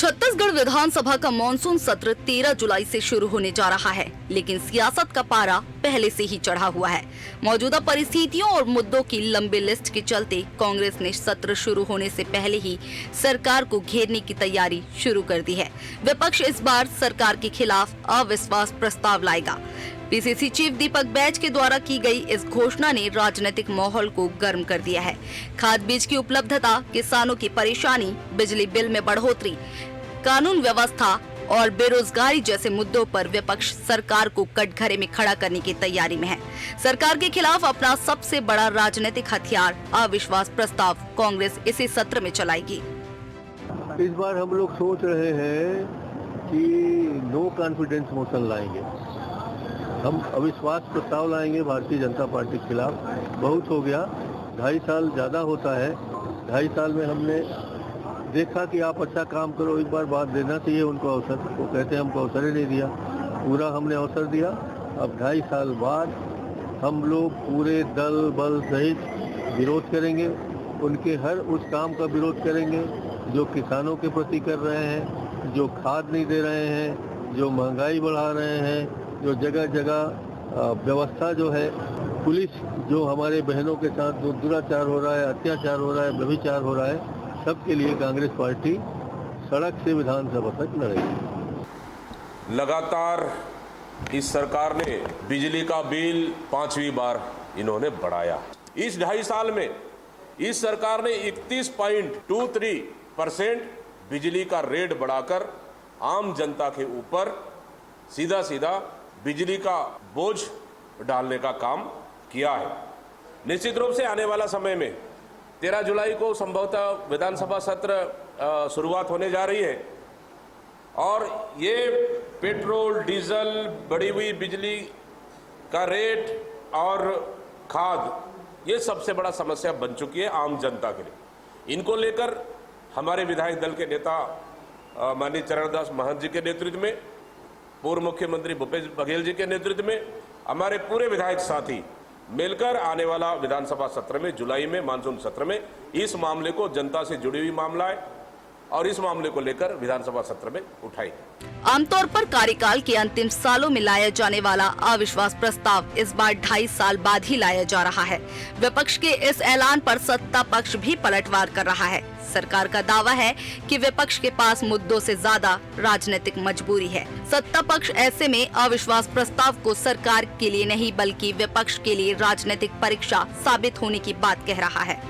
छत्तीसगढ़ विधानसभा का मानसून सत्र 13 जुलाई से शुरू होने जा रहा है, लेकिन सियासत का पारा पहले से ही चढ़ा हुआ है। मौजूदा परिस्थितियों और मुद्दों की लंबी लिस्ट के चलते कांग्रेस ने सत्र शुरू होने से पहले ही सरकार को घेरने की तैयारी शुरू कर दी है। विपक्ष इस बार सरकार के खिलाफ अविश्वास प्रस्ताव लाएगा। पीसीसी चीफ दीपक बैज के द्वारा की गई इस घोषणा ने राजनीतिक माहौल को गर्म कर दिया है। खाद बीज की उपलब्धता, किसानों की परेशानी, बिजली बिल में बढ़ोतरी, कानून व्यवस्था और बेरोजगारी जैसे मुद्दों पर विपक्ष सरकार को कटघरे में खड़ा करने की तैयारी में है। सरकार के खिलाफ अपना सबसे बड़ा राजनीतिक हथियार अविश्वास प्रस्ताव कांग्रेस इसी सत्र में चलाएगी। इस बार हम लोग सोच रहे हैं कि नो कॉन्फिडेंस मोशन लाएंगे, हम अविश्वास प्रस्ताव लाएंगे भारतीय जनता पार्टी के खिलाफ। बहुत हो गया, 2.5 साल ज़्यादा होता है। 2.5 साल में हमने देखा कि आप अच्छा काम करो, एक बार बात देना चाहिए उनको अवसर। वो कहते हैं हमको अवसर ही नहीं दिया, पूरा हमने अवसर दिया। अब 2.5 साल बाद हम लोग पूरे दल बल सहित विरोध करेंगे, उनके हर उस काम का विरोध करेंगे जो किसानों के प्रति कर रहे हैं, जो खाद नहीं दे रहे हैं, जो महंगाई बढ़ा रहे हैं, जो जगह जगह व्यवस्था जो है, पुलिस जो हमारे बहनों के साथ जो दुराचार हो रहा है, अत्याचार हो रहा है, व्यभिचार हो रहा है, सबके लिए कांग्रेस पार्टी सड़क से विधानसभा तक लड़ेगी। लगातार इस सरकार ने बिजली का बिल 5वीं बार इन्होंने बढ़ाया। इस 2.5 साल में इस सरकार ने 31.23% बिजली का रेट बढ़ाकर आम जनता के ऊपर सीधा सीधा बिजली का बोझ डालने का काम किया है। निश्चित रूप से आने वाला समय में 13 जुलाई को संभवतः विधानसभा सत्र शुरुआत होने जा रही है और ये पेट्रोल, डीजल, बढ़ी हुई बिजली का रेट और खाद, ये सबसे बड़ा समस्या बन चुकी है आम जनता के लिए। इनको लेकर हमारे विधायक दल के नेता माननीय चरणदास महंत जी के नेतृत्व में, पूर्व मुख्यमंत्री भूपेश बघेल जी के नेतृत्व में हमारे पूरे विधायक साथी मिलकर आने वाला विधानसभा सत्र में, जुलाई में मानसून सत्र में, इस मामले को, जनता से जुड़ी हुई मामला है और इस मामले को लेकर विधानसभा सत्र में उठाएंगे। आमतौर पर कार्यकाल के अंतिम सालों में लाया जाने वाला अविश्वास प्रस्ताव इस बार 2.5 साल बाद ही लाया जा रहा है। विपक्ष के इस ऐलान पर सत्ता पक्ष भी पलटवार कर रहा है। सरकार का दावा है कि विपक्ष के पास मुद्दों से ज्यादा राजनीतिक मजबूरी है। सत्ता पक्ष ऐसे में अविश्वास प्रस्ताव को सरकार के लिए नहीं बल्कि विपक्ष के लिए राजनीतिक परीक्षा साबित होने की बात कह रहा है।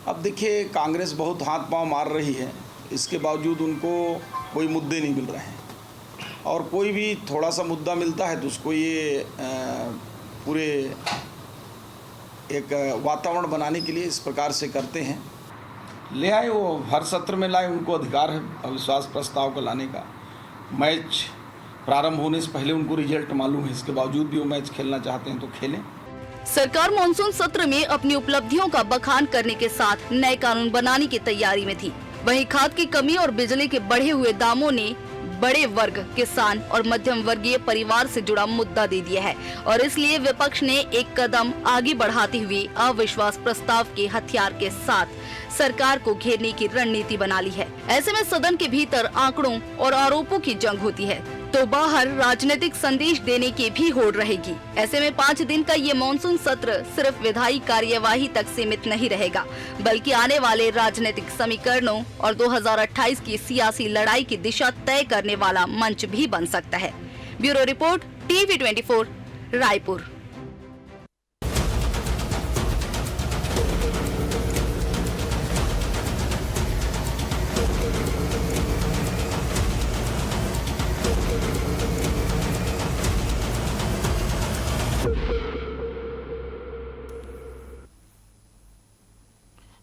अब देखिए, कांग्रेस बहुत हाथ पांव मार रही है, इसके बावजूद उनको कोई मुद्दे नहीं मिल रहे हैं और कोई भी थोड़ा सा मुद्दा मिलता है तो उसको ये पूरे एक वातावरण बनाने के लिए इस प्रकार से करते हैं। ले आए, वो हर सत्र में लाए, उनको अधिकार है अविश्वास प्रस्ताव को लाने का। मैच प्रारंभ होने से पहले उनको रिजल्ट मालूम है, इसके बावजूद भी वो मैच खेलना चाहते हैं तो खेलें। सरकार मानसून सत्र में अपनी उपलब्धियों का बखान करने के साथ नए कानून बनाने की तैयारी में थी। वहीं खाद की कमी और बिजली के बढ़े हुए दामों ने बड़े वर्ग, किसान और मध्यम वर्गीय परिवार से जुड़ा मुद्दा दे दिया है और इसलिए विपक्ष ने एक कदम आगे बढ़ाते हुए अविश्वास प्रस्ताव के हथियार के साथ सरकार को घेरने की रणनीति बना ली है। ऐसे में सदन के भीतर आंकड़ों और आरोपों की जंग होती है तो बाहर राजनीतिक संदेश देने की भी होड़ रहेगी। ऐसे में 5 दिन का ये मानसून सत्र सिर्फ विधायी कार्यवाही तक सीमित नहीं रहेगा, बल्कि आने वाले राजनीतिक समीकरणों और 2028 की सियासी लड़ाई की दिशा तय करने वाला मंच भी बन सकता है। Bureau report, TV24, Raipur.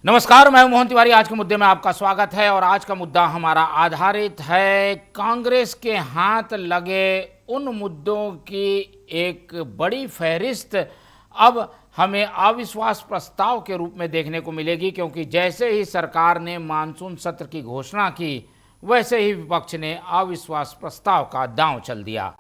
नमस्कार, मैं मोहन तिवारी। आज के मुद्दे में आपका स्वागत है और आज का मुद्दा हमारा आधारित है कांग्रेस के हाथ लगे उन मुद्दों की एक बड़ी फहरिस्त अब हमें अविश्वास प्रस्ताव के रूप में देखने को मिलेगी, क्योंकि जैसे ही सरकार ने मानसून सत्र की घोषणा की वैसे ही विपक्ष ने अविश्वास प्रस्ताव का दांव चल दिया।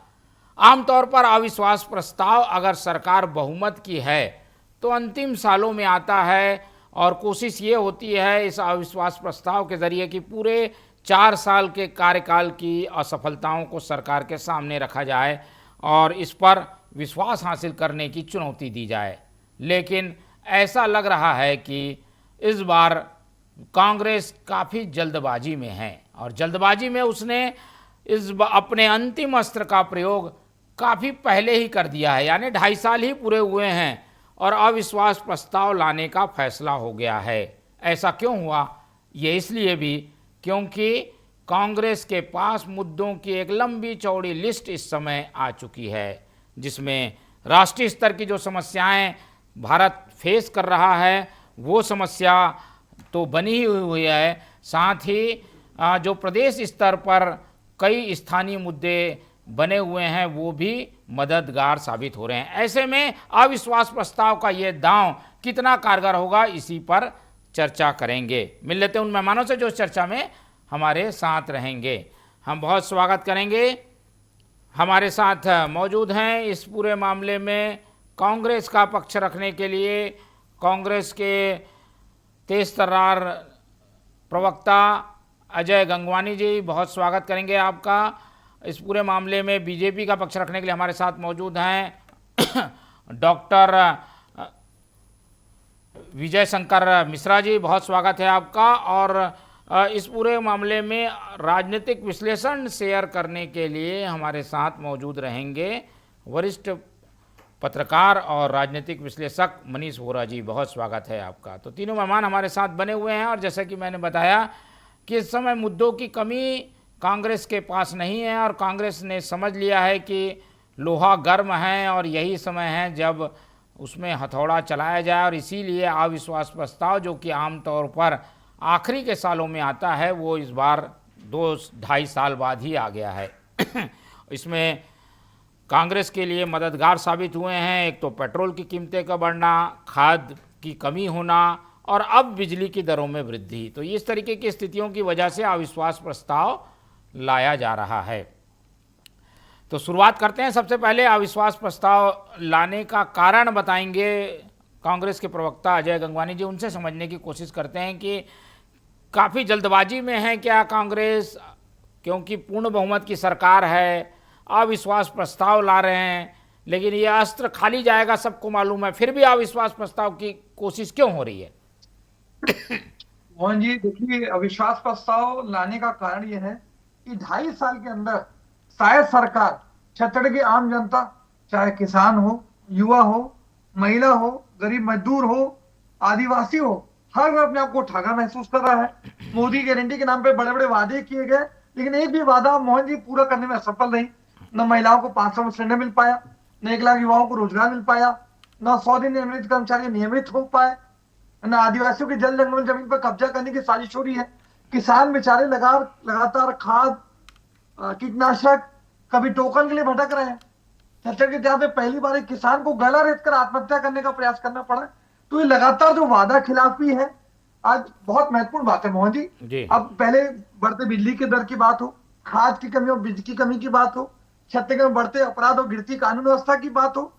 आमतौर पर अविश्वास प्रस्ताव अगर सरकार बहुमत की है तो अंतिम सालों में आता है और कोशिश ये होती है इस अविश्वास प्रस्ताव के जरिए कि पूरे 4 साल के कार्यकाल की असफलताओं को सरकार के सामने रखा जाए और इस पर विश्वास हासिल करने की चुनौती दी जाए। लेकिन ऐसा लग रहा है कि इस बार कांग्रेस काफ़ी जल्दबाजी में है और जल्दबाजी में उसने अपने अंतिम अस्त्र का प्रयोग काफ़ी पहले ही कर दिया है, यानी 2.5 साल ही पूरे हुए हैं और अविश्वास प्रस्ताव लाने का फैसला हो गया है। ऐसा क्यों हुआ? ये इसलिए भी क्योंकि कांग्रेस के पास मुद्दों की एक लंबी चौड़ी लिस्ट इस समय आ चुकी है, जिसमें राष्ट्रीय स्तर की जो समस्याएं भारत फेस कर रहा है वो समस्या तो बनी ही हुई है, साथ ही जो प्रदेश स्तर पर कई स्थानीय मुद्दे बने हुए हैं वो भी मददगार साबित हो रहे हैं। ऐसे में अविश्वास प्रस्ताव का ये दांव कितना कारगर होगा, इसी पर चर्चा करेंगे। मिल लेते हैं उन मेहमानों से जो इस चर्चा में हमारे साथ रहेंगे। हम बहुत स्वागत करेंगे। हमारे साथ मौजूद हैं इस पूरे मामले में कांग्रेस का पक्ष रखने के लिए कांग्रेस के तेज तर्रार प्रवक्ता अजय गंगवानी जी, बहुत स्वागत करेंगे आपका। इस पूरे मामले में बीजेपी का पक्ष रखने के लिए हमारे साथ मौजूद हैं डॉक्टर विजय शंकर मिश्रा जी, बहुत स्वागत है आपका। और इस पूरे मामले में राजनीतिक विश्लेषण शेयर करने के लिए हमारे साथ मौजूद रहेंगे वरिष्ठ पत्रकार और राजनीतिक विश्लेषक मनीष वोरा जी, बहुत स्वागत है आपका। तो तीनों मेहमान हमारे साथ बने हुए हैं और जैसा कि मैंने बताया कि इस समय मुद्दों की कमी कांग्रेस के पास नहीं है और कांग्रेस ने समझ लिया है कि लोहा गर्म है और यही समय है जब उसमें हथौड़ा चलाया जाए, और इसीलिए अविश्वास प्रस्ताव जो कि आमतौर पर आखिरी के सालों में आता है वो इस बार 2-2.5 साल बाद ही आ गया है। इसमें कांग्रेस के लिए मददगार साबित हुए हैं एक तो पेट्रोल की कीमतें का बढ़ना, खाद की कमी होना और अब बिजली की दरों में वृद्धि। तो इस तरीके की स्थितियों की वजह से अविश्वास प्रस्ताव लाया जा रहा है। तो शुरुआत करते हैं। सबसे पहले अविश्वास प्रस्ताव लाने का कारण बताएंगे कांग्रेस के प्रवक्ता अजय गंगवानी जी। उनसे समझने की कोशिश करते हैं कि काफ़ी जल्दबाजी में है क्या कांग्रेस, क्योंकि पूर्ण बहुमत की सरकार है, अविश्वास प्रस्ताव ला रहे हैं, लेकिन ये अस्त्र खाली जाएगा सबको मालूम है, फिर भी अविश्वास प्रस्ताव की कोशिश क्यों हो रही है? मोहन जी, देखिए, अविश्वास प्रस्ताव लाने का कारण यह है कि 2.5 साल के अंदर शायद सरकार छत्तीसगढ़ की आम जनता, चाहे किसान हो, युवा हो, महिला हो, गरीब मजदूर हो, आदिवासी हो, हर कोई अपने आप को ठगा महसूस कर रहा है। मोदी गारंटी के नाम पे बड़े बड़े वादे किए गए, लेकिन एक भी वादा मोहन जी पूरा करने में असफल नहीं। न महिलाओं को 500 सिलेंडर मिल पाया, न 1 लाख युवाओं को रोजगार मिल पाया, न 100 दिन नियमित कर्मचारी नियमित हो पाए, न आदिवासियों की जल जंगल जमीन पर कब्जा करने की साजिश हो रही है। किसान बेचारे लगातार खाद, कीटनाशक, कभी टोकन के लिए भटक रहे हैं। छत्तीसगढ़ के इतिहास में पहली बार एक किसान को गला रेत कर आत्महत्या करने का प्रयास करना पड़ा। तो ये लगातार जो वादा खिलाफी है, आज बहुत महत्वपूर्ण बात है मोहन जी। अब पहले बढ़ते बिजली की दर की बात हो, खाद की कमी और बिजली की कमी की बात हो, छत्तीसगढ़ में बढ़ते अपराध और गिरती कानून व्यवस्था की बात हो,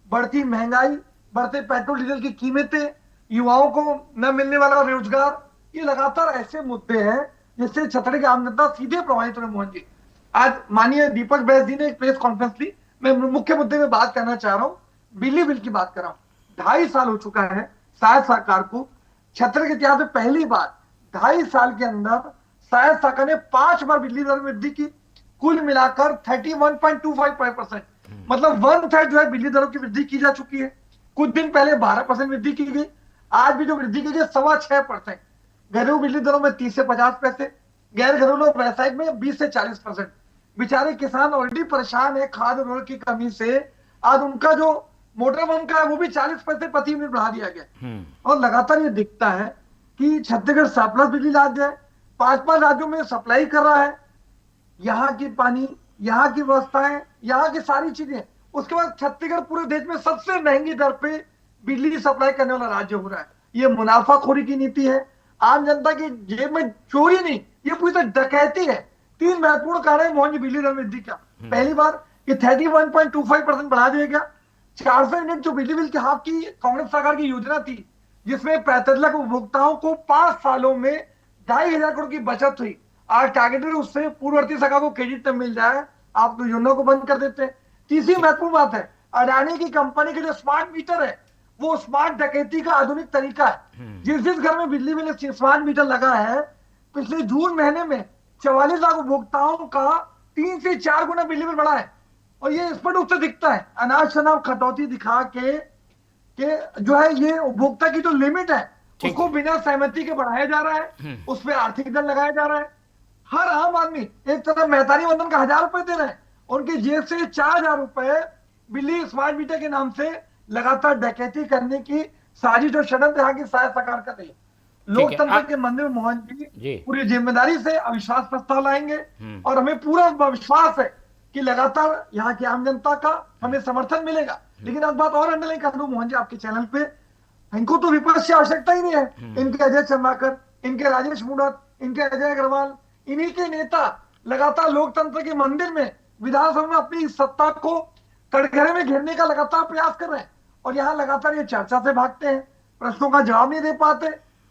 बढ़ती महंगाई, बढ़ते पेट्रोल डीजल की कीमतें, युवाओं को न मिलने वाला रोजगार, ये लगातार ऐसे मुद्दे हैं जिससे छत्तीसगढ़ की आम जनता सीधे प्रभावित हो रही है मोहन जी। आज माननीय दीपक बैस जी ने एक प्रेस कॉन्फ्रेंस ली, मैं मुख्य मुद्दे में बात करना चाह रहा हूँ, बिजली बिल की बात कर रहा हूँ। 2.5 साल हो चुका है शायद सरकार को, छत्तीसगढ़ के इतिहास में पहली बार 2.5 साल के अंदर शायद सरकार ने 5 बार बिजली दर में वृद्धि की, कुल मिलाकर 31.25%, मतलब 1/3 जो है बिजली दरों की वृद्धि की जा चुकी है। कुछ दिन पहले 12% वृद्धि की गई, आज भी जो वृद्धि की गई 6.25%। घरेलू बिजली दरों में 30 से 50 पैसे, गैर घरेलू व्यावसायिक में 20 से 40%। बेचारे किसान ऑलरेडी परेशान है खाद और की कमी से, आज उनका जो मोटर पंप का है वो भी 40 पैसे प्रति यूनिट बढ़ा दिया गया। और लगातार ये दिखता है कि छत्तीसगढ़ सरप्लस बिजली राज्य है, 5 राज्यों में सप्लाई कर रहा है, यहाँ की पानी, यहाँ की व्यवस्थाएं, यहाँ की सारी चीजें। उसके बाद छत्तीसगढ़ पूरे देश में सबसे महंगी दर पे बिजली सप्लाई करने वाला राज्य हो रहा है। ये मुनाफाखोरी की नीति है, आम जनता की जेब में चोरी नहीं, ये पूरी तरह डकैती है। 3 महत्वपूर्ण कारण है मोहन जी बिजली दर वृद्धि का। पहली बार ये 31.25% बढ़ा दिया गया। 400 यूनिट जो बिजली बिल के हाफ की कांग्रेस सरकार की योजना थी, जिसमें 35 लाख उपभोक्ताओं को 5 सालों में 2,500 करोड़ की बचत हुई। आज टारगेटेड उससे पूर्ववर्ती शाखा को क्रेडिट न मिल जाए, आप तो योजना को बंद कर देते हैं। तीसरी महत्वपूर्ण बात है, अडानी की कंपनी के जो स्मार्ट मीटर है वो स्मार्ट डकैती का आधुनिक तरीका है। जिस जिस घर में बिजली बिल स्मार्ट मीटर लगा है, पिछले जून महीने में 44 लाख उपभोक्ताओं का 3 से 4 गुना बिजली बिल बढ़ा है। और ये स्पष्ट रूप से दिखता है, अनाज शनाब खटौती दिखा के जो है ये उपभोक्ता की जो लिमिट है उसको बिना सहमति के बढ़ाया जा रहा है, उस पर आर्थिक दंड लगाया जा रहा है। हर आम आदमी, एक तरफ मेहतारी वंदन का 1000 रुपए दे रहे हैं, उनकी जेब से 4000 रुपए बिजली स्मार्ट मीटर के नाम से लगातार डकैती करने की साजिश और षड्यंत्र यहाँ की शायद सरकार कर रही है। लोकतंत्र के मंदिर में मोहन जी पूरी जिम्मेदारी से अविश्वास प्रस्ताव लाएंगे और हमें पूरा विश्वास है कि लगातार यहाँ की आम जनता का हमें समर्थन मिलेगा। लेकिन एक बात और अंडरलाइन कर दूं मोहन जी आपके चैनल पे, इनको तो विपक्ष की आवश्यकता ही नहीं है। इनके अजय चंद्राकर, इनके राजेश मूणत, इनके अजय अग्रवाल, इन्हीं के नेता लगातार लोकतंत्र के मंदिर में विधानसभा में अपनी सत्ता को कटघरे में घेरने का लगातार प्रयास कर रहे हैं और यहाँ लगातार ये चर्चा से भागते हैं, प्रश्नों का जवाब नहीं दे पाते,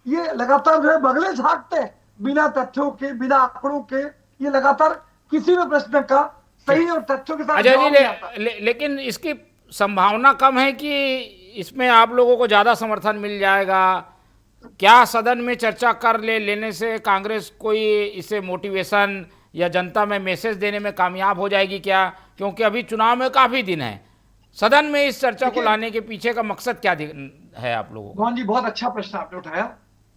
ये लगातार जो है बगले झांकते हैं बिना तथ्यों के, बिना आंकड़ों के। ये लगातार किसी भी प्रश्न का सही और तथ्यों के साथ जवाब नहीं आता। लेकिन इसकी संभावना कम है कि इसमें आप लोगों को ज़्यादा समर्थन मिल जाएगा। क्या सदन में चर्चा कर लेने से कांग्रेस कोई इसे मोटिवेशन या जनता में मैसेज देने में कामयाब हो जाएगी क्या? क्योंकि अभी चुनाव में काफ़ी दिन है। सदन में इस चर्चा को लाने के पीछे का मकसद क्या है आप लोगों को? मोहन जी बहुत अच्छा प्रश्न आपने उठाया।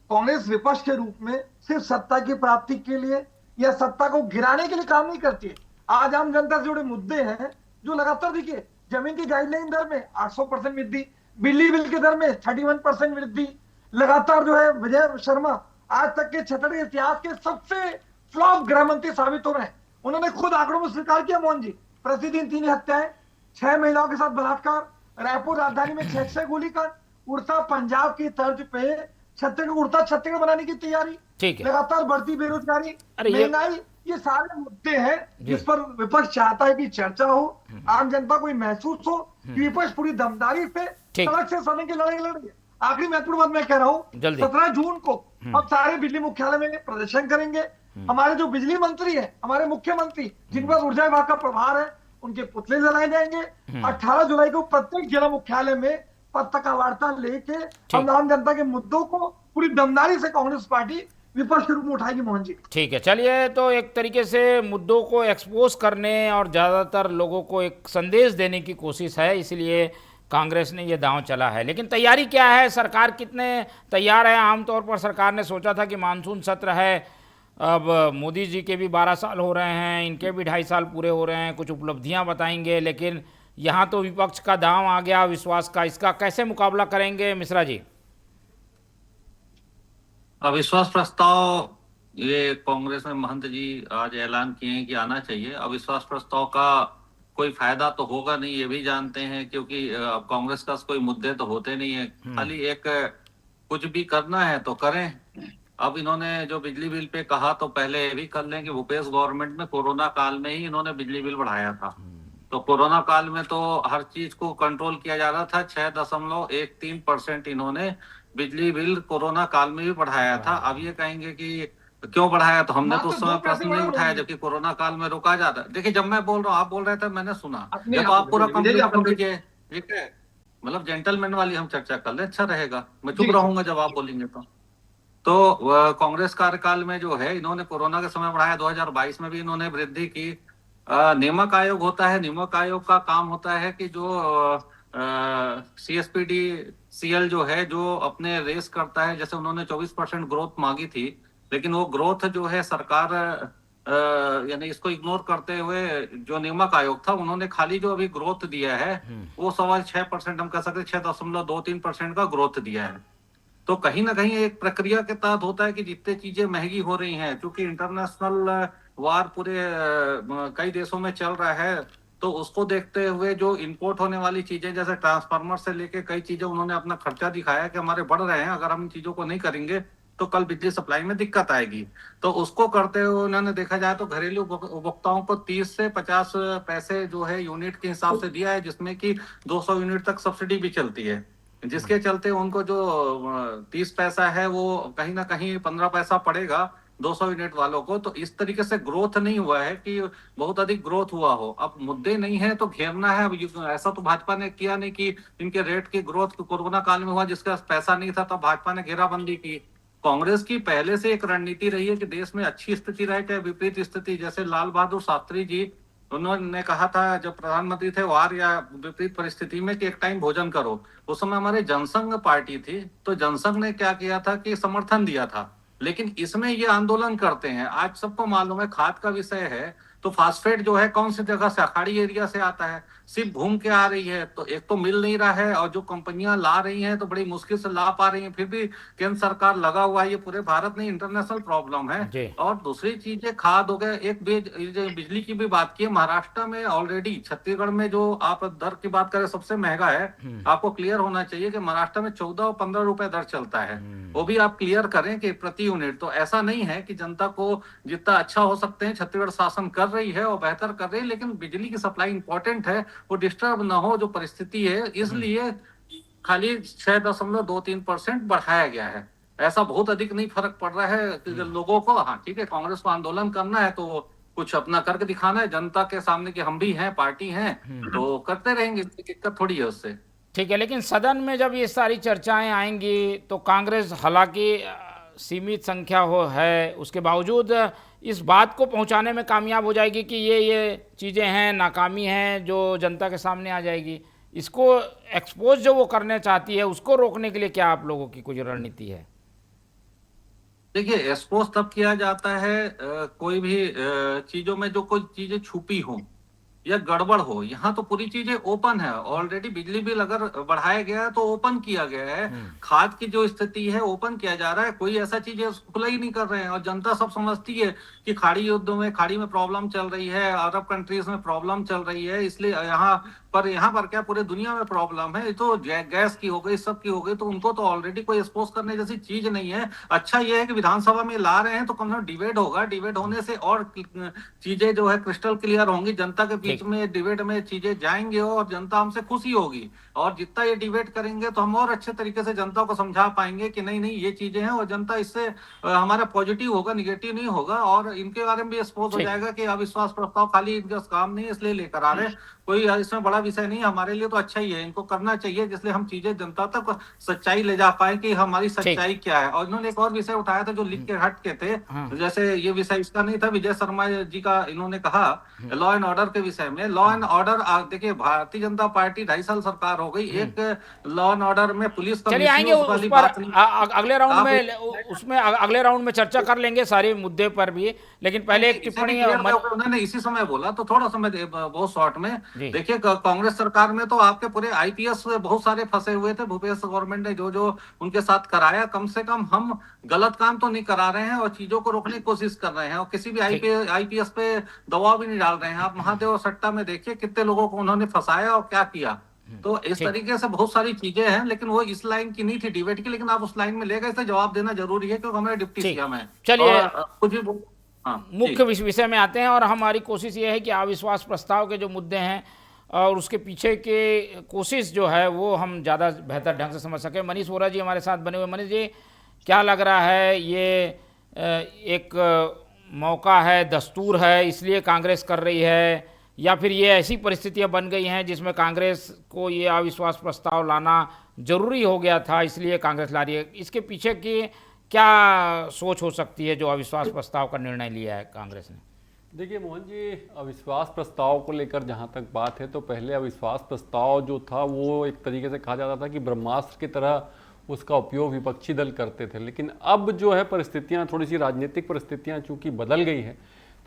कांग्रेस विपक्ष के रूप में सिर्फ सत्ता की प्राप्ति के लिए या सत्ता को गिराने के लिए काम नहीं करती है। आज आम जनता से जुड़े मुद्दे हैं जो लगातार देखिए, जमीन की गाइडलाइन दर में 800% वृद्धि, बिजली बिल के दर में 31% वृद्धि, लगातार जो है विजय शर्मा आज तक के छत्तीसगढ़ के इतिहास के सबसे फ्लॉप गृह मंत्री साबित हो रहे हैं। उन्होंने खुद आंकड़ों में स्वीकार किया मोहन जी, प्रतिदिन 3 हत्याएं, 6 महिलाओं के साथ बलात्कार, रायपुर राजधानी में 6 गोलीकांड, उड़ता पंजाब की तर्ज पे छत्तीसगढ़ उड़ता छत्तीसगढ़ बनाने की तैयारी, लगातार बढ़ती बेरोजगारी, महंगाई, ये सारे मुद्दे हैं जिस पर विपक्ष चाहता है कि चर्चा हो, आम जनता को महसूस हो कि विपक्ष पूरी दमदारी से सड़क से सदन की लड़ाई लड़ रही है। आखिरी महत्वपूर्ण बात मैं कह रहा हूँ, 17 जून को हम सारे बिजली मुख्यालय में प्रदर्शन करेंगे। हमारे जो बिजली मंत्री है, हमारे मुख्यमंत्री जिन पर ऊर्जा विभाग का प्रभार है, उनके पुतले जलाए जाएंगे। 18 जुलाई को प्रत्येक जिला मुख्यालय में पत्रकार वार्ता लेके हम आम जनता के मुद्दों को पूरी दमदारी से कांग्रेस पार्टी विपक्ष के रूप में उठाएगी मोहन जी। ठीक है, चलिए, तो एक तरीके से मुद्दों को एक्सपोज करने और ज़्यादातर लोगों को एक संदेश देने की कोशिश है, इसलिए कांग्रेस ने ये दांव चला है। लेकिन तैयारी क्या है, सरकार कितने तैयार है? आमतौर पर सरकार ने सोचा था कि मानसून सत्र है, अब मोदी जी के भी 12 साल हो रहे हैं, इनके भी 2.5 साल पूरे हो रहे हैं, कुछ उपलब्धियां बताएंगे, लेकिन यहाँ तो विपक्ष का दांव आ गया विश्वास का। इसका कैसे मुकाबला करेंगे मिश्रा जी? अविश्वास प्रस्ताव ये कांग्रेस में महंत जी आज ऐलान किए हैं कि आना चाहिए। अविश्वास प्रस्ताव का कोई फायदा तो होगा नहीं, ये भी जानते हैं, क्योंकि अब कांग्रेस का कोई मुद्दे तो होते नहीं है, खाली एक कुछ भी करना है तो करें। अब इन्होंने जो बिजली बिल पे कहा तो पहले ये भी कर लें कि भूपेश गवर्नमेंट में कोरोना काल में ही इन्होंने बिजली बिल बढ़ाया था। तो कोरोना काल में तो हर चीज को कंट्रोल किया जा रहा था, 6.13% इन्होंने बिजली बिल कोरोना काल में भी बढ़ाया था। अब ये कहेंगे कि क्यों बढ़ाया, तो हमने तो उस समय प्रश्न नहीं उठाया जबकि कोरोना काल में रोका जाता। देखिए, जब मैं बोल रहा हूँ, आप बोल रहे थे, मैंने सुना, जब आप पूरा कंप्लीट कर लीजिए, ठीक है, मतलब जेंटलमैन वाली हम चर्चा कर ले, अच्छा रहेगा। मैं चुप रहूंगा जब आप बोलेंगे तो कांग्रेस कार्यकाल में जो है इन्होंने कोरोना के समय बढ़ाया, 2022 में भी इन्होंने वृद्धि की। नियामक आयोग होता है, नियामक आयोग का काम होता है कि जो CSPD CL जो है, जो अपने रेस करता है, जैसे उन्होंने 24% ग्रोथ मांगी थी, लेकिन वो ग्रोथ जो है सरकार यानी इसको इग्नोर करते हुए जो नियामक आयोग था, उन्होंने खाली जो अभी ग्रोथ दिया है वो 6.25%, हम कह सकते 6.23% का ग्रोथ दिया है। तो कहीं ना कहीं एक प्रक्रिया के तहत होता है कि जितने चीजें महंगी हो रही हैं, क्योंकि इंटरनेशनल वार पूरे कई देशों में चल रहा है, तो उसको देखते हुए जो इंपोर्ट होने वाली चीजें, जैसे ट्रांसफार्मर से लेके कई चीजें, उन्होंने अपना खर्चा दिखाया कि हमारे बढ़ रहे हैं, अगर हम इन चीजों को नहीं करेंगे तो कल बिजली सप्लाई में दिक्कत आएगी। तो उसको करते हुए उन्होंने देखा जाए तो घरेलू उपभोक्ताओं को 30 से 50 पैसे जो है यूनिट के हिसाब से दिया है, जिसमें कि 200 यूनिट तक सब्सिडी भी चलती है, जिसके चलते उनको जो 30 पैसा है वो कहीं ना कहीं 15 पैसा पड़ेगा 200 यूनिट वालों को। तो इस तरीके से ग्रोथ नहीं हुआ है कि बहुत अधिक ग्रोथ हुआ हो। अब मुद्दे नहीं है तो घेरना है। अब ऐसा तो भाजपा ने किया नहीं कि इनके रेट की ग्रोथ कोरोना काल में हुआ, जिसका पैसा नहीं था तब भाजपा ने घेराबंदी की। कांग्रेस की पहले से एक रणनीति रही है कि देश में अच्छी स्थिति रहे चाहे विपरीत स्थिति। जैसे लाल बहादुर शास्त्री जी, उन्होंने कहा था जब प्रधानमंत्री थे, वार या विपरीत परिस्थिति में, कि एक टाइम भोजन करो। उस समय हमारे जनसंघ पार्टी थी, तो जनसंघ ने क्या किया था कि समर्थन दिया था। लेकिन इसमें ये आंदोलन करते हैं। आज सबको मालूम है खाद का विषय है, तो फास्फेट जो है कौन सी जगह से, अखाड़ी एरिया से आता है, सिर्फ घूम के आ रही है। तो एक तो मिल नहीं रहा है, और जो कंपनियां ला रही हैं तो बड़ी मुश्किल से ला पा रही हैं। फिर भी केंद्र सरकार लगा हुआ है। ये पूरे भारत में इंटरनेशनल प्रॉब्लम है। और दूसरी चीज है खाद हो गया। एक बिजली की भी बात की, महाराष्ट्र में ऑलरेडी, छत्तीसगढ़ में जो आप दर की बात करें सबसे महंगा है। आपको क्लियर होना चाहिए कि महाराष्ट्र में 14 और 15 रुपए दर चलता है। वो भी आप क्लियर करें कि प्रति यूनिट। तो ऐसा नहीं है कि जनता को जितना अच्छा हो सकते हैं छत्तीसगढ़ शासन कर रही है और बेहतर कर रही है, लेकिन बिजली की सप्लाई इंपॉर्टेंट है, वो डिस्टर्ब ना हो जो परिस्थिति है, इसलिए खाली 6.23% बढ़ाया गया है। ऐसा बहुत अधिक नहीं फर्क पड़ रहा है लोगों को। हाँ ठीक है, कांग्रेस को आंदोलन करना है तो कुछ अपना करके दिखाना है जनता के सामने कि हम भी हैं, पार्टी हैं, तो करते रहेंगे, दिक्कत थोड़ी है उससे। ठीक है, लेकिन सदन में जब ये सारी चर्चाएं आएंगी तो कांग्रेस हालांकि सीमित संख्या हो है, उसके बावजूद इस बात को पहुंचाने में कामयाब हो जाएगी कि ये चीज़ें हैं, नाकामी हैं, जो जनता के सामने आ जाएगी। इसको एक्सपोज जो वो करने चाहती है, उसको रोकने के लिए क्या आप लोगों की कुछ रणनीति है? देखिए, एक्सपोज तब किया जाता है कोई भी चीजों में जो कोई चीजें छुपी हो या गड़बड़ हो। यहाँ तो पूरी चीजें ओपन है। ऑलरेडी बिजली बिल अगर बढ़ाया गया है तो ओपन किया गया है। खाद की जो स्थिति है ओपन किया जा रहा है। कोई ऐसा चीज है खुला ही नहीं कर रहे हैं। और जनता सब समझती है कि खाड़ी में प्रॉब्लम चल रही है, अरब कंट्रीज में प्रॉब्लम चल रही है, इसलिए यहाँ पर क्या पूरे दुनिया में प्रॉब्लम है। तो गैस की हो गई, सब की हो गई, तो उनको तो ऑलरेडी कोई एक्सपोज करने जैसी चीज नहीं है। अच्छा ये है कि विधानसभा में ला रहे हैं तो कम से कम डिबेट होगा। डिबेट होने से और चीजें जो है क्रिस्टल क्लियर होंगी, जनता के बीच में डिबेट में चीजें जाएंगे और जनता हमसे खुशी होगी। और जितना ये डिबेट करेंगे तो हम और अच्छे तरीके से जनता को समझा पाएंगे कि नहीं नहीं ये चीजें हैं, और जनता इससे हमारा पॉजिटिव होगा, निगेटिव नहीं होगा। और इनके बारे में भी एक्सपोज हो जाएगा कि अविश्वास प्रस्ताव खाली इनका काम नहीं है इसलिए लेकर आ रहे हैं, कोई इसमें बड़ा विषय नहीं। हमारे लिए तो अच्छा ही है, इनको करना चाहिए, जिसलिए हम चीजें जनता तक सच्चाई ले जा पाए कि हमारी सच्चाई क्या है। और इन्होंने एक और विषय उठाया था जो लिख के हट के थे। जैसे ये विषय इसका नहीं था, विजय शर्मा जी का इन्होंने कहा लॉ एंड ऑर्डर के विषय में। लॉ एंड ऑर्डर देखिए, भारतीय जनता पार्टी 2.5 साल सरकार हो गई, एक लॉ एंड ऑर्डर में पुलिस का चलिए आएंगे उस पर अगले राउंड में, उसमें अगले राउंड में चर्चा कर लेंगे सारे मुद्दे पर भी। लेकिन पहले एक टिप्पणी उन्होंने इसी समय बोला तो थोड़ा समय बहुत शॉर्ट में। देखिए, कांग्रेस सरकार में तो आपके पूरे आईपीएस बहुत सारे फंसे हुए थे। भूपेश गवर्नमेंट ने जो उनके साथ कराया, कम से कम हम गलत काम तो नहीं करा रहे हैं और चीजों को रोकने की कोशिश कर रहे हैं, और किसी भी आईपीएस पे दबाव भी नहीं डाल रहे हैं। आप महादेव सट्टा में देखिए कितने लोगों को उन्होंने फंसाया और क्या किया। तो इस तरीके से बहुत सारी चीजें हैं, लेकिन वो इस लाइन की नहीं थी डिबेट की, लेकिन आप उस लाइन में ले गए, इससे जवाब देना जरूरी है क्योंकि हमारे डिप्टी सीएम है। चलिए कुछ भी मुख्य विषय में आते हैं, और हमारी कोशिश ये है कि अविश्वास प्रस्ताव के जो मुद्दे हैं और उसके पीछे के कोशिश जो है वो हम ज़्यादा बेहतर ढंग से समझ सकें। मनीष वोरा जी हमारे साथ बने हुए। मनीष जी, क्या लग रहा है, ये एक मौका है, दस्तूर है, इसलिए कांग्रेस कर रही है, या फिर ये ऐसी परिस्थितियां बन गई हैं जिसमें कांग्रेस को ये अविश्वास प्रस्ताव लाना जरूरी हो गया था इसलिए कांग्रेस ला रही है? इसके पीछे की क्या सोच हो सकती है जो अविश्वास प्रस्ताव का निर्णय लिया है कांग्रेस ने? देखिए मोहन जी, अविश्वास प्रस्ताव को लेकर जहां तक बात है, तो पहले अविश्वास प्रस्ताव जो था वो एक तरीके से कहा जाता था कि ब्रह्मास्त्र की तरह उसका उपयोग विपक्षी दल करते थे। लेकिन अब जो है परिस्थितियां, थोड़ी सी राजनीतिक परिस्थितियां चूंकि बदल गई है,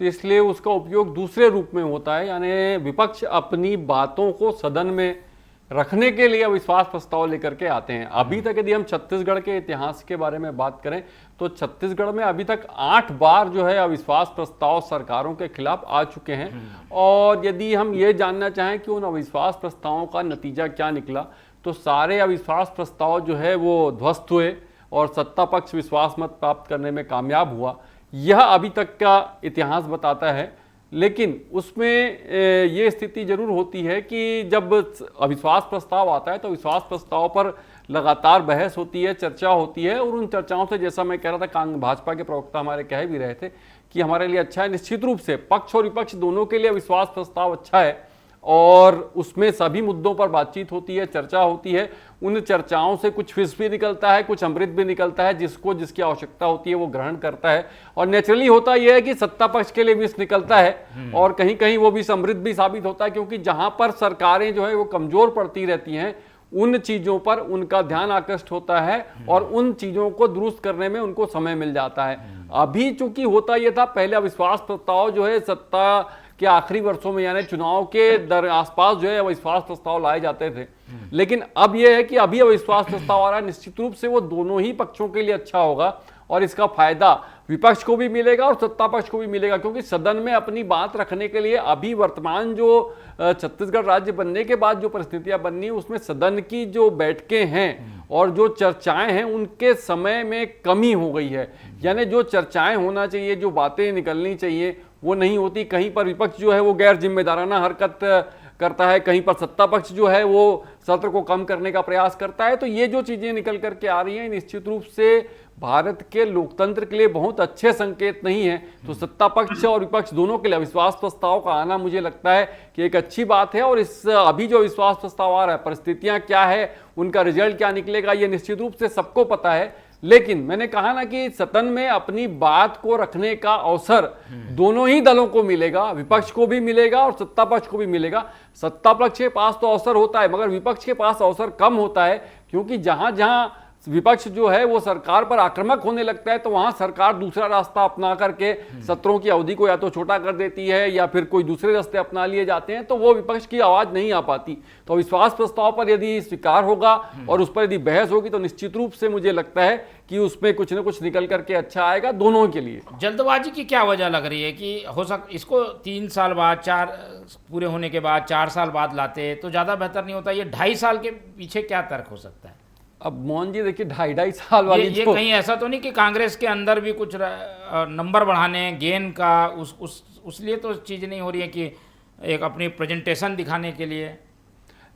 तो इसलिए उसका उपयोग दूसरे रूप में होता है। यानी विपक्ष अपनी बातों को सदन में रखने के लिए अविश्वास प्रस्ताव लेकर के आते हैं। अभी तक यदि हम छत्तीसगढ़ के इतिहास के बारे में बात करें तो छत्तीसगढ़ में अभी तक 8 बार जो है अविश्वास प्रस्ताव सरकारों के खिलाफ आ चुके हैं। और यदि हम ये जानना चाहें कि उन अविश्वास प्रस्तावों का नतीजा क्या निकला, तो सारे अविश्वास प्रस्ताव जो है वो ध्वस्त हुए और सत्ता पक्ष विश्वास मत प्राप्त करने में कामयाब हुआ। यह अभी तक का इतिहास बताता है। लेकिन उसमें ये स्थिति जरूर होती है कि जब अविश्वास प्रस्ताव आता है तो अविश्वास प्रस्ताव पर लगातार बहस होती है, चर्चा होती है, और उन चर्चाओं से, जैसा मैं कह रहा था, भाजपा के प्रवक्ता हमारे कह भी रहे थे कि हमारे लिए अच्छा है। निश्चित रूप से पक्ष और विपक्ष दोनों के लिए अविश्वास प्रस्ताव अच्छा है, और उसमें सभी मुद्दों पर बातचीत होती है, चर्चा होती है। उन चर्चाओं से कुछ विष भी निकलता है, कुछ अमृत भी निकलता है, जिसको जिसकी आवश्यकता होती है वो ग्रहण करता है। और नेचुरली होता यह है कि सत्ता पक्ष के लिए विष निकलता है और कहीं कहीं वो विष अमृत भी साबित होता है, क्योंकि जहां पर सरकारें जो है वो कमजोर पड़ती रहती हैं, उन चीजों पर उनका ध्यान आकृष्ट होता है और उन चीजों को दुरुस्त करने में उनको समय मिल जाता है। अभी चूंकि होता यह था, पहले अविश्वास प्रस्ताव जो है सत्ता के आखिरी वर्षों में, यानी चुनाव के आसपास जो है अविश्वास प्रस्ताव लाए जाते थे, लेकिन अब यह है कि अभी अविश्वास प्रस्ताव आ रहा है। निश्चित रूप से वो दोनों ही पक्षों के लिए अच्छा होगा और इसका फायदा विपक्ष को भी मिलेगा और सत्ता पक्ष को भी मिलेगा, क्योंकि सदन में अपनी बात रखने के लिए अभी वर्तमान जो छत्तीसगढ़ राज्य बनने के बाद जो परिस्थितियां बननी है, उसमें सदन की जो बैठकें हैं और जो चर्चाएं हैं उनके समय में कमी हो गई है। यानी जो चर्चाएं होना चाहिए, जो बातें निकलनी चाहिए, वो नहीं होती। कहीं पर विपक्ष जो है वो गैर जिम्मेदाराना हरकत करता है, कहीं पर सत्ता पक्ष जो है वो सत्र को कम करने का प्रयास करता है। तो ये जो चीजें निकल करके आ रही हैं, निश्चित रूप से भारत के लोकतंत्र के लिए बहुत अच्छे संकेत नहीं है। तो सत्ता पक्ष और विपक्ष दोनों के लिए अविश्वास प्रस्ताव का आना मुझे लगता है कि एक अच्छी बात है। और इस अभी जो अविश्वास प्रस्ताव आ रहा है, परिस्थितियां क्या है, उनका रिजल्ट क्या निकलेगा, ये निश्चित रूप से सबको पता है। लेकिन मैंने कहा ना कि सदन में अपनी बात को रखने का अवसर दोनों ही दलों को मिलेगा, विपक्ष को भी मिलेगा और सत्ता पक्ष को भी मिलेगा। सत्ता पक्ष के पास तो अवसर होता है, मगर विपक्ष के पास अवसर कम होता है, क्योंकि जहां जहां विपक्ष जो है वो सरकार पर आक्रामक होने लगता है, तो वहां सरकार दूसरा रास्ता अपना करके सत्रों की अवधि को या तो छोटा कर देती है या फिर कोई दूसरे रास्ते अपना लिए जाते हैं, तो वो विपक्ष की आवाज नहीं आ पाती। तो विश्वास प्रस्ताव पर यदि स्वीकार होगा और उस पर यदि बहस होगी, तो निश्चित रूप से मुझे लगता है कि उसमें कुछ न कुछ निकल करके अच्छा आएगा दोनों के लिए। जल्दबाजी की क्या वजह लग रही है कि इसको 3 साल बाद, 4 पूरे होने के बाद 4 साल बाद लाते तो ज़्यादा बेहतर नहीं होता? ये 2.5 साल के पीछे क्या तर्क हो सकता है? अब मोहन जी देखिए, 2.5 साल वाली ये कहीं ऐसा तो नहीं कि कांग्रेस के अंदर भी कुछ नंबर बढ़ाने, गेन का उस लिए तो चीज़ नहीं हो रही है कि एक अपनी प्रेजेंटेशन दिखाने के लिए?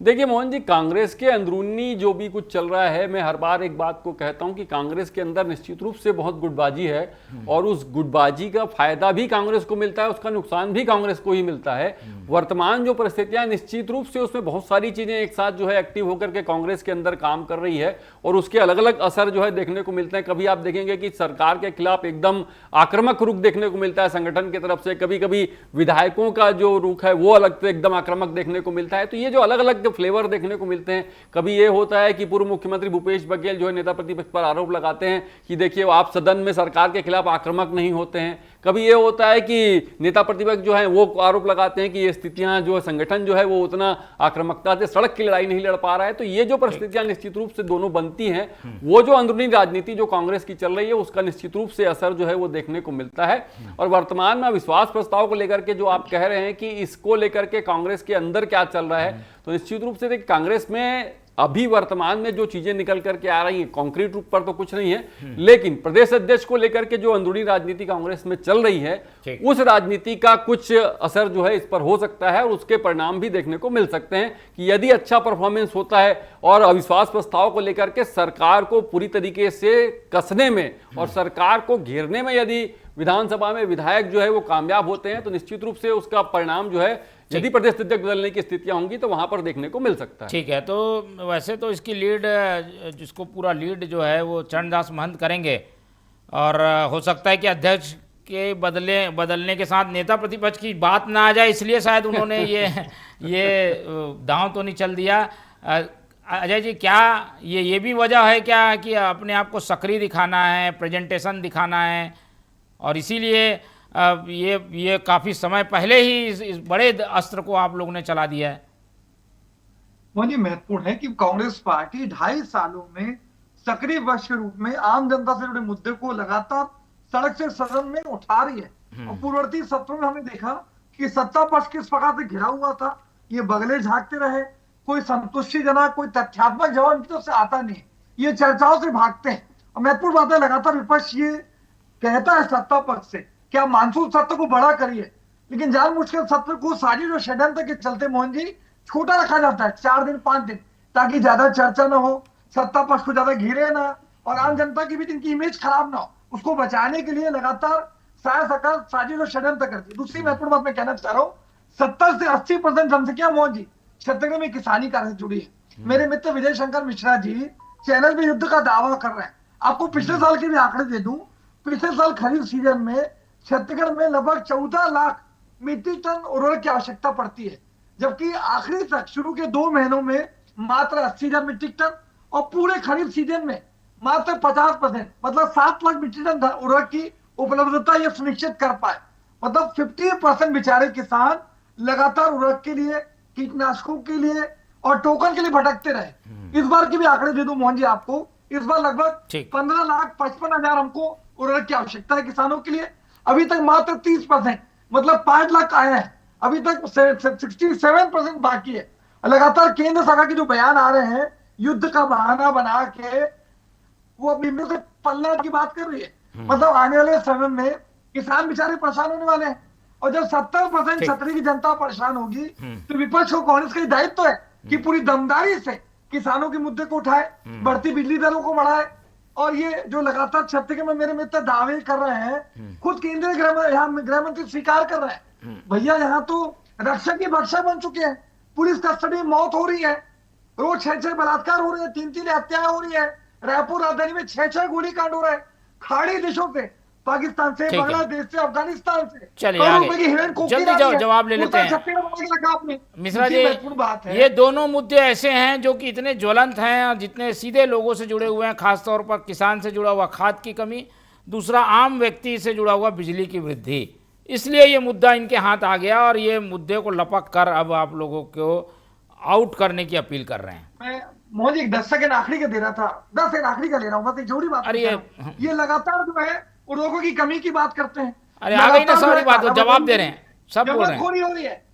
देखिए मोहन जी, कांग्रेस के अंदरूनी जो भी कुछ चल रहा है, मैं हर बार एक बात को कहता हूं कि कांग्रेस के अंदर निश्चित रूप से बहुत गुटबाजी है और उस गुटबाजी का फायदा भी कांग्रेस को मिलता है, उसका नुकसान भी कांग्रेस को ही मिलता है। वर्तमान जो परिस्थितियां, निश्चित रूप से उसमें बहुत सारी चीजें एक साथ जो है एक्टिव होकर के कांग्रेस के अंदर काम कर रही है और उसके अलग अलग असर जो है देखने को मिलते हैं। कभी आप देखेंगे कि सरकार के खिलाफ एकदम आक्रामक रुख देखने को मिलता है संगठन की तरफ से, कभी कभी विधायकों का जो रुख है वो अलग से एकदम आक्रामक देखने को मिलता है। तो ये जो अलग अलग फ्लेवर देखने को मिलते हैं, कभी ये होता है कि पूर्व मुख्यमंत्री भूपेश बघेल जो है नेता प्रतिपक्ष पर आरोप लगाते हैं कि देखिए आप सदन में सरकार के खिलाफ आक्रामक नहीं होते हैं। कभी ये होता है कि नेता प्रतिपक्ष जो है वो आरोप लगाते हैं कि ये स्थितियां जो संगठन जो है वो उतना आक्रामकता से सड़क की लड़ाई नहीं लड़ पा रहा है। तो ये जो परिस्थितियां निश्चित रूप से दोनों बनती हैं, वो जो अंदरूनी राजनीति जो कांग्रेस की चल रही है उसका निश्चित रूप से असर जो है वो देखने को मिलता है। और वर्तमान में विश्वास प्रस्ताव को लेकर के जो आप कह रहे हैं कि इसको लेकर के कांग्रेस के अंदर क्या चल रहा है, तो निश्चित रूप से कांग्रेस में अभी वर्तमान में जो चीजें निकल करके आ रही हैं, कॉन्क्रीट रूप पर तो कुछ नहीं है, लेकिन प्रदेश अध्यक्ष को लेकर के जो अंदरूनी राजनीति कांग्रेस में चल रही है, उस राजनीति का कुछ असर जो है इस पर हो सकता है और उसके परिणाम भी देखने को मिल सकते हैं कि यदि अच्छा परफॉर्मेंस होता है और अविश्वास प्रस्ताव को लेकर के सरकार को पूरी तरीके से कसने में और सरकार को घेरने में यदि विधानसभा में विधायक जो है वो कामयाब होते हैं, तो निश्चित रूप से उसका परिणाम जो है, यदि प्रदेश अध्यक्ष बदलने की स्थितियां होंगी तो वहां पर देखने को मिल सकता है। ठीक है, तो वैसे तो इसकी लीड, जिसको पूरा लीड जो है वो चरणदास महंत करेंगे और हो सकता है कि अध्यक्ष के बदलने के साथ नेता प्रतिपक्ष की बात ना आ जाए, इसलिए शायद उन्होंने ये दांव तो नहीं चल दिया। अजय जी, क्या ये भी वजह है क्या कि अपने आप को सक्रिय दिखाना है, प्रेजेंटेशन दिखाना है और इसीलिए ये काफी समय पहले ही इस बड़े अस्त्र को आप लोगों ने चला दिया है? वही महत्वपूर्ण है कि कांग्रेस पार्टी 2.5 सालों में सक्रिय पक्ष के रूप में आम जनता से जुड़े मुद्दे को लगातार सड़क से सदन में उठा रही है। और पूर्ववर्ती सत्रों में हमने देखा कि सत्ता पक्ष किस प्रकार से घिरा हुआ था, ये बगले झांकते रहे, कोई संतुष्टिजनक, कोई तथ्यात्मक जवाब इनकी तरफ से आता नहीं, ये चर्चाओं से भागते हैं। और महत्वपूर्ण बात है, लगातार विपक्ष ये कहता है सत्ता पक्ष से क्या मानसून सत्र को बड़ा करिए, लेकिन जानबूझकर सत्र को साजिश और षड्यंत्र के चलते मोहन जी छोटा रखा जाता है, 4 दिन 5 दिन, ताकि ज्यादा चर्चा ना हो, सत्ता पक्ष को ज्यादा घिरे ना और आम जनता की भी इनकी इमेज खराब ना हो, उसको बचाने के लिए लगातार सरकार साजिश और षड्यंत्र करती है। दूसरी महत्वपूर्ण बात मैं कहना चाह रहा हूँ, 70 से 80% जनसंख्या मोहन जी छत्तीसगढ़ में किसानी कार्य से जुड़ी है। मेरे मित्र विजय शंकर मिश्रा जी चैनल में युद्ध का दावा कर रहे हैं। आपको पिछले साल के भी आंकड़े दे दूं, पिछले साल खरीफ सीजन में छत्तीसगढ़ में लगभग 14 लाख मीट्रिक टन उर्वरक की आवश्यकता पड़ती है, जबकि आखिरी तक शुरू के 2 महीनों में मात्र 80,000 मीट्रिक टन और पूरे खरीफ सीजन में मात्र 50%, मतलब 7 लाख मीट्रिक टन उर्वरक की उपलब्धता यह सुनिश्चित कर पाए। मतलब 50% बेचारे किसान लगातार उर्वरक के लिए, कीटनाशकों के लिए और टोकन के लिए भटकते रहे। इस बार के भी आंकड़े दे दूं मोहन जी आपको, इस बार लगभग 15,55,000 हमको उर्वरक की आवश्यकता है किसानों के लिए। अभी तक मात्र 30%, मतलब 5 लाख आए हैं, अभी तक 67% बाकी है। लगातार केंद्र सरकार के जो बयान आ रहे हैं युद्ध का बहाना बना के वो अपनी से पलने की बात कर रही है। मतलब आने वाले समय में किसान बेचारे परेशान होने वाले हैं, और जब 70% छतरी की जनता परेशान होगी तो विपक्ष को, कांग्रेस का दायित्व है कि पूरी दमदारी से किसानों के मुद्दे को उठाए, बढ़ती बिजली दरों को बढ़ाए। और ये जो लगातार छत्तीसगढ़ में मेरे मित्र दावे कर रहे हैं, खुद केंद्रीय गृह मंत्री स्वीकार कर रहे हैं, भैया यहाँ तो रक्षक की भक्षा बन चुके हैं, पुलिस कस्टडी में मौत हो रही है, रोज 6 बलात्कार हो रहे हैं, 3 हत्याएं हो रही है, रायपुर राजधानी में 6 गोली कांड हो रहे हैं, खाड़ी देशों से, पाकिस्तान से, बांग्लादेश से, अफगानिस्तान से। चलिए जल्दी जवाब ले लेते हैं मिश्रा जी। बात है, ये दोनों मुद्दे ऐसे हैं जो कि इतने ज्वलंत हैं और जितने सीधे लोगों से जुड़े हुए हैं, खासतौर पर किसान से जुड़ा हुआ खाद की कमी, दूसरा आम व्यक्ति से जुड़ा हुआ बिजली की वृद्धि। इसलिए ये मुद्दा इनके हाथ आ गया और ये मुद्दे को लपक कर अब आप लोगों को आउट करने की अपील कर रहे हैं। मैं मोहन जी 10 सेकंड आखिरी का दे रहा था, 10 सेकंड आखिरी का ले रहा हूँ, बस एक जोड़ी बात। अरे ये लगातार जो है उर्वरकों की कमी की बात करते हैं। अरे आ गई ना सारी बात, जवाब दे रहे हैं, सब बोल रहे हैं। हो रही है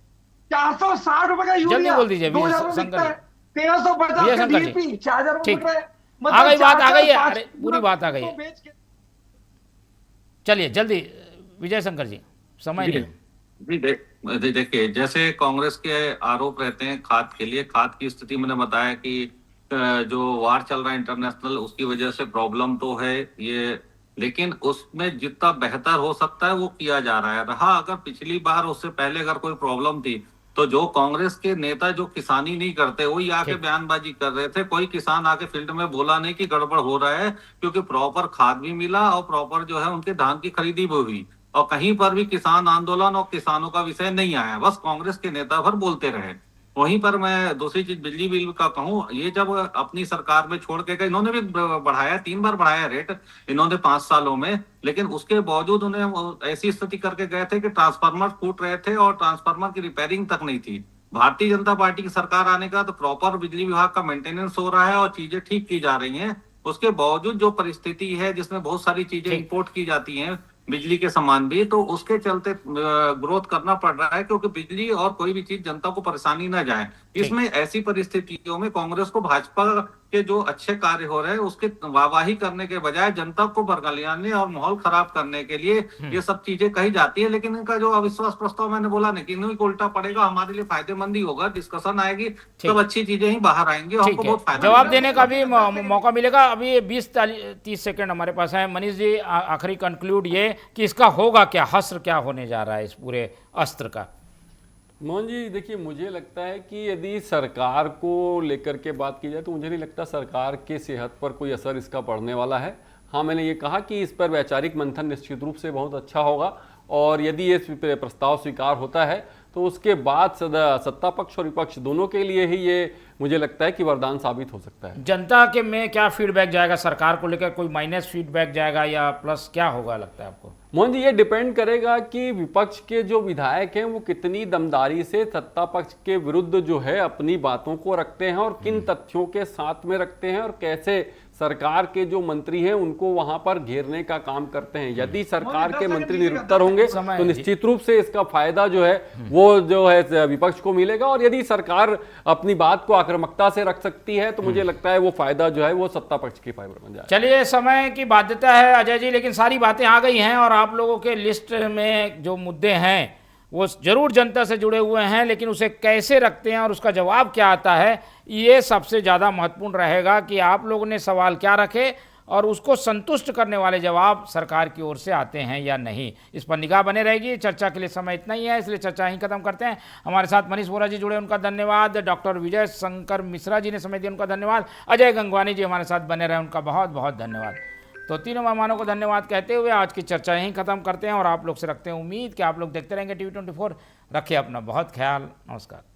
460 रुपए का यूरिया, जल्दी बोल दीजिए 1350 का डीएपी, 4000 ठीक आ गई बात, आ गई है, अरे पूरी बात आ गई है। चलिए जल्दी विजय शंकर जी, समय नहीं। जी देखिए, जैसे कांग्रेस के आरोप रहते हैं खाद के लिए, खाद की स्थिति मैंने बताया कि जो वार चल रहा है इंटरनेशनल, उसकी वजह से प्रॉब्लम तो है ये, लेकिन उसमें जितना बेहतर हो सकता है वो किया जा रहा है। रहा अगर पिछली बार उससे पहले अगर कोई प्रॉब्लम थी तो जो कांग्रेस के नेता जो किसानी नहीं करते वही आके बयानबाजी कर रहे थे, कोई किसान आके फील्ड में बोला नहीं कि गड़बड़ हो रहा है, क्योंकि प्रॉपर खाद भी मिला और प्रॉपर जो है उनके धान की खरीदी भी हुई, और कहीं पर भी किसान आंदोलन और किसानों का विषय नहीं आया, बस कांग्रेस के नेता भर बोलते रहे। वहीं पर मैं दूसरी चीज बिजली बिल का कहूँ, ये जब अपनी सरकार में छोड़ के गए, इन्होंने भी बढ़ाया, 3 बार बढ़ाया रेट इन्होंने 5 सालों में, लेकिन उसके बावजूद उन्हें ऐसी स्थिति करके गए थे कि ट्रांसफार्मर फूट रहे थे और ट्रांसफार्मर की रिपेयरिंग तक नहीं थी। भारतीय जनता पार्टी की सरकार आने का तो प्रॉपर बिजली विभाग का मेंटेनेंस हो रहा है और चीजें ठीक की जा रही हैं। उसके बावजूद जो परिस्थिति है जिसमें बहुत सारी चीजें इंपोर्ट की जाती हैं, बिजली के सामान भी, तो उसके चलते ग्रोथ करना पड़ रहा है, क्योंकि बिजली और कोई भी चीज जनता को परेशानी ना जाए। इसमें ऐसी परिस्थितियों में कांग्रेस को भाजपा के जो अच्छे कार्य हो रहे हैं उसके वाहवाही करने के बजाय जनता को बरगलाने और माहौल खराब करने के लिए ये सब चीजें कही जाती है। लेकिन इनका जो अविश्वास प्रस्ताव मैंने बोला नहीं कि इन्हीं को उल्टा पड़ेगा, हमारे लिए फायदेमंद ही होगा, डिस्कशन आएगी तब अच्छी चीजें ही बाहर आएंगी, हमको बहुत फायदा। जवाब देने का भी मौका मिलेगा। अभी 20-30 सेकंड हमारे पास है। मनीष जी, आखिरी कंक्लूड ये कि इसका होगा क्या, हस्र क्या होने जा रहा है इस पूरे अस्त्र का? मोहन जी देखिए, मुझे लगता है कि यदि सरकार को लेकर के बात की जाए तो मुझे नहीं लगता सरकार के सेहत पर कोई असर इसका पड़ने वाला है। हाँ, मैंने ये कहा कि इस पर वैचारिक मंथन निश्चित रूप से बहुत अच्छा होगा, और यदि ये प्रस्ताव स्वीकार होता है तो उसके बाद सत्ता पक्ष और विपक्ष दोनों के लिए ही ये मुझे लगता है कि वरदान साबित हो सकता है। जनता के में क्या फीडबैक जाएगा सरकार को लेकर, कोई माइनस फीडबैक जाएगा या प्लस, क्या होगा लगता है आपको? मोहन जी, ये डिपेंड करेगा कि विपक्ष के जो विधायक हैं वो कितनी दमदारी से सत्ता पक्ष के विरुद्ध जो है अपनी बातों को रखते हैं और किन तथ्यों के साथ में रखते हैं, और कैसे सरकार के जो मंत्री हैं उनको वहां पर घेरने का काम करते हैं। यदि सरकार के मंत्री निरुत्तर होंगे तो निश्चित रूप से इसका फायदा जो है वो जो है विपक्ष को मिलेगा, और यदि सरकार अपनी बात को आक्रामकता से रख सकती है तो मुझे लगता है वो फायदा जो है वो सत्ता पक्ष की फाइबर बन जाए। चलिए, समय की बाध्यता है अजय जी, लेकिन सारी बातें आ गई हैं और आप लोगों के लिस्ट में जो मुद्दे हैं वो जरूर जनता से जुड़े हुए हैं, लेकिन उसे कैसे रखते हैं और उसका जवाब क्या आता है, ये सबसे ज़्यादा महत्वपूर्ण रहेगा कि आप लोगों ने सवाल क्या रखे और उसको संतुष्ट करने वाले जवाब सरकार की ओर से आते हैं या नहीं। इस पर निगाह बने रहेगी। चर्चा के लिए समय इतना ही है, इसलिए चर्चा ही खत्म करते हैं। हमारे साथ मनीष वोरा जी जुड़े, उनका धन्यवाद। डॉक्टर विजय शंकर मिश्रा जी ने समय दिया, उनका धन्यवाद। अजय गंगवानी जी हमारे साथ बने रहे, उनका बहुत बहुत धन्यवाद। तो तीनों मेहमानों को धन्यवाद कहते हुए आज की चर्चा यहीं खत्म करते हैं और आप लोग से रखते हैं उम्मीद कि आप लोग देखते रहेंगे TV 24। रखिए अपना बहुत ख्याल। नमस्कार।